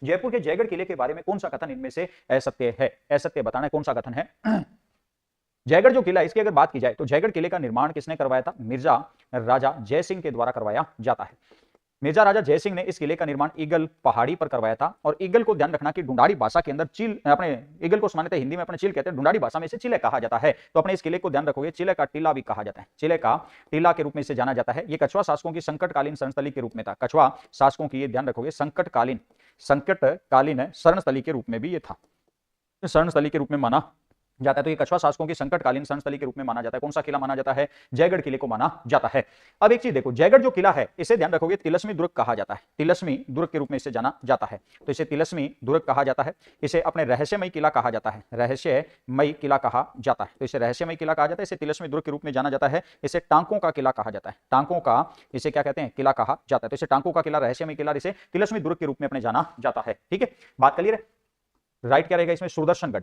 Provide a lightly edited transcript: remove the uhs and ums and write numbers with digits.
जयपुर के जयगढ़ किले के बारे में कौन सा कथन इनमें से असत्य है? असत्य बताना है, कौन सा कथन है? जयगढ़ जो किला है इसकी अगर बात की जाए तो जयगढ़ किले का निर्माण किसने करवाया था? मिर्जा राजा जयसिंह के द्वारा करवाया जाता है। मिर्जा राजा जयसिंह ने इस किले का निर्माण ईगल पहाड़ी पर करवाया था। और ईगल को ध्यान रखना कि ढूंढाड़ी भाषा के अंदर चील, अपने ईगल को सामान्यतः हिंदी में अपने चील कहते हैं, ढूंढाड़ी भाषा में इसे चिले कहा जाता है। तो अपने इस किले को ध्यान रखोगे, चिले का टीला भी कहा जाता है, चिले का टीला के रूप में इसे जाना जाता है। ये कछवा शासकों की संकटकालीन शरणस्थली के रूप में था। कछवा शासकों की, ये ध्यान रखोगे, संकटकालीन शरणस्थली के रूप में भी ये था, शरणस्थली के रूप में माना जाता है। तो ये कछवा शासकों की संकटकालीन शरणस्थली के रूप में माना जाता है। कौन सा किला माना जाता है? जयगढ़ किले को माना जाता है। अब एक चीज देखो, जयगढ़ जो किला है इसे ध्यान रखोगे तिलस्मी दुर्ग कहा जाता है, तिलस्मी दुर्ग के रूप में इसे जाना जाता है। तो इसे तिलस्मी दुर्ग कहा जाता है। इसे अपने रहस्यमय किला कहा जाता है, रहस्यमय किला कहा जाता है। तो इसे रहस्यमय किला कहा जाता है, इसे तिलस्मी दुर्ग के रूप में जाना जाता है। इसे टांकों का किला कहा जाता है, टांकों का इसे क्या कहते हैं? किला कहा जाता है। तो इसे टांकों का किला, रहस्यमय किला, इसे तिलस्मी दुर्ग के रूप में अपने जाना जाता है। ठीक है, बात क्लियर है? राइट क्या रहेगा इसमें? सुदर्शनगढ़।